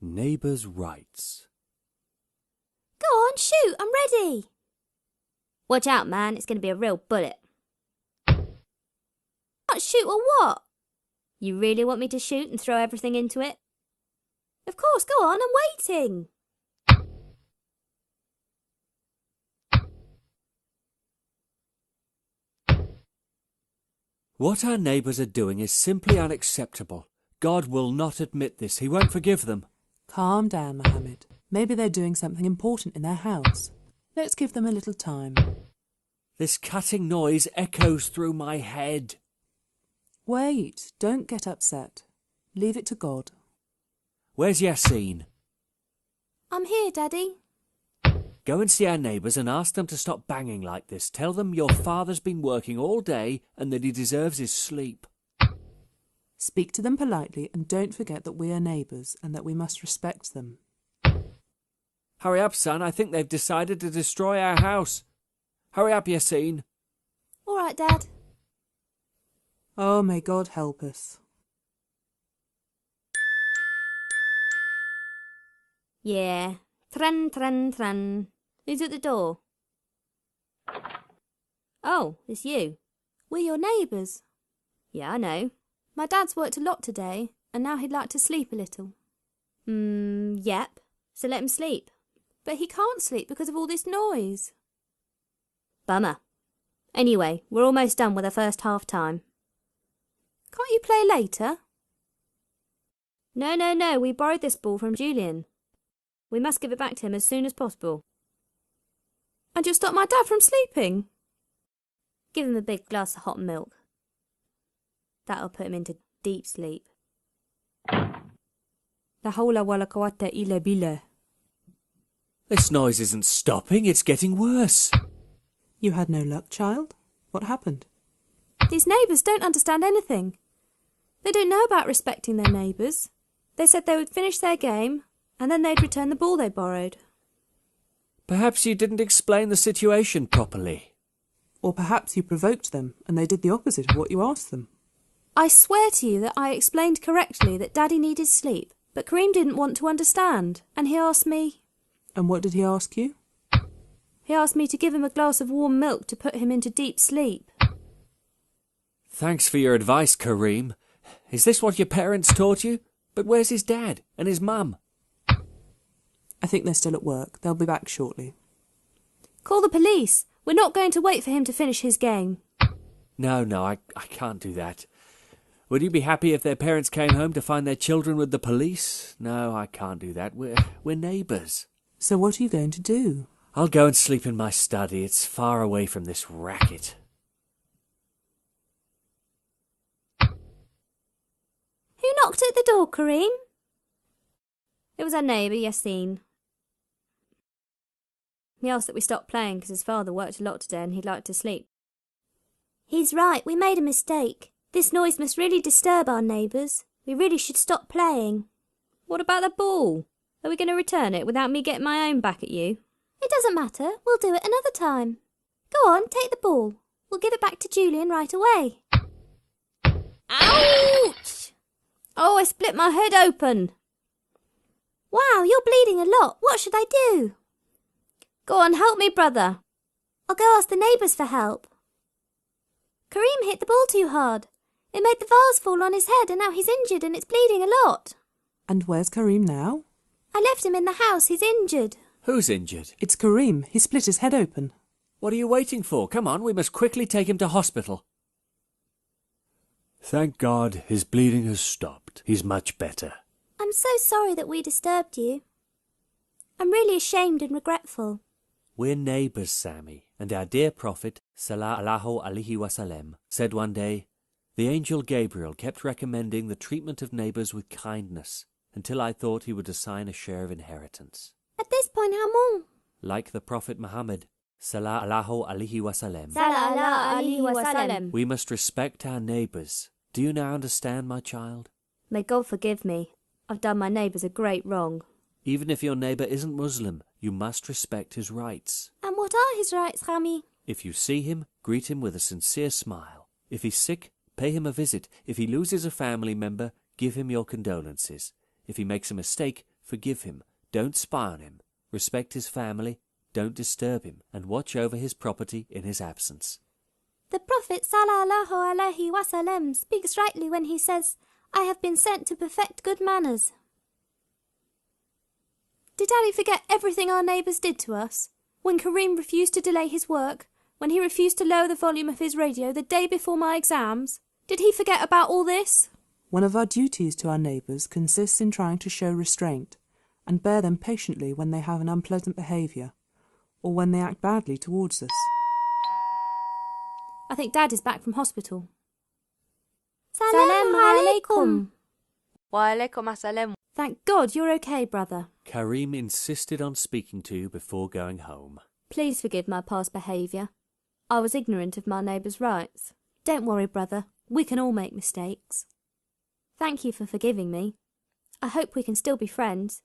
Neighbour's rights. Go on, shoot, I'm ready. Watch out, man, it's going to be a real bullet. Not shoot or what? You really want me to shoot and throw everything into it? Of course, go on, I'm waiting. What our neighbours are doing is simply unacceptable. God will not admit this. He won't forgive them. Calm down, Mohammed. Maybe they're doing something important in their house. Let's give them a little time. This cutting noise echoes through my head. Wait, don't get upset. Leave it to God. Where's Yassine? I'm here, Daddy. Go and see our neighbours and ask them to stop banging like this. Tell them your father's been working all day and that he deserves his sleep. Speak to them politely and don't forget that we are neighbours and that we must respect them. Hurry up, son. I think they've decided to destroy our house. Hurry up, Yassine. All right, Dad. Oh, may God help us. Yeah. Tran, tran, tran. Who's at the door? Oh, it's you. We're your neighbours. Yeah, I know. My dad's worked a lot today, and now he'd like to sleep a little. Yep. So let him sleep. But he can't sleep because of all this noise. Bummer. Anyway, we're almost done with the first half time. Can't you play later? No, we borrowed this ball from Julian. We must give it back to him as soon as possible. And you'll stop my dad from sleeping? Give him a big glass of hot milk. That'll put him into deep sleep. La hawla wa la quwwata illa billah. This noise isn't stopping. It's getting worse. You had no luck, child? What happened? These neighbours don't understand anything. They don't know about respecting their neighbours. They said they would finish their game, and then they'd return the ball they borrowed. Perhaps you didn't explain the situation properly. Or perhaps you provoked them and they did the opposite of what you asked them. I swear to you that I explained correctly that Daddy needed sleep, but Kareem didn't want to understand, and he asked me... And what did he ask you? He asked me to give him a glass of warm milk to put him into deep sleep. Thanks for your advice, Kareem. Is this what your parents taught you? But where's his dad and his mum? I think they're still at work. They'll be back shortly. Call the police. We're not going to wait for him to finish his game. No, I can't do that. Would you be happy if their parents came home to find their children with the police? No, I can't do that. We're neighbours. So what are you going to do? I'll go and sleep in my study. It's far away from this racket. Who knocked at the door, Kareem? It was our neighbour, Yassine. He asked that we stop playing because his father worked a lot today and he'd like to sleep. He's right, we made a mistake. This noise must really disturb our neighbours. We really should stop playing. What about the ball? Are we going to return it without me getting my own back at you? It doesn't matter. We'll do it another time. Go on, take the ball. We'll give it back to Julian right away. Ouch! Oh, I split my head open. Wow, you're bleeding a lot. What should I do? Go on, help me, brother. I'll go ask the neighbours for help. Kareem hit the ball too hard. It made the vase fall on his head and now he's injured and it's bleeding a lot. And where's Kareem now? I left him in the house. He's injured. Who's injured? It's Kareem. He split his head open. What are you waiting for? Come on, we must quickly take him to hospital. Thank God his bleeding has stopped. He's much better. I'm so sorry that we disturbed you. I'm really ashamed and regretful. We're neighbours, Sammy, and our dear Prophet, sallallahu alaihi wasallam, said one day, "The angel Gabriel kept recommending the treatment of neighbours with kindness, until I thought he would assign a share of inheritance." At this point, how long? Like the Prophet Muhammad, sallallahu alaihi wasallam, Sallallahu alaihi wasallam. we must respect our neighbours. Do you now understand, my child? May God forgive me. I've done my neighbours a great wrong. Even if your neighbour isn't Muslim, you must respect his rights. And what are his rights, Rami? If you see him, greet him with a sincere smile. If he's sick, pay him a visit. If he loses a family member, give him your condolences. If he makes a mistake, Forgive him, don't spy on him, respect his family, don't disturb him, and watch over his property in his absence. The Prophet sallallahu alaihi wasallam speaks rightly when he says, I have been sent to perfect good manners. Did Daddy forget everything our neighbours did to us? When Kareem refused to delay his work, when he refused to lower the volume of his radio the day before my exams? Did he forget about all this? One of our duties to our neighbours consists in trying to show restraint and bear them patiently when they have an unpleasant behaviour or when they act badly towards us. I think Dad is back from hospital. Salaam alaikum. Wa alaikum assalam. Thank God you're okay, brother. Kareem insisted on speaking to you before going home. Please forgive my past behaviour. I was ignorant of my neighbour's rights. Don't worry, brother. We can all make mistakes. Thank you for forgiving me. I hope we can still be friends.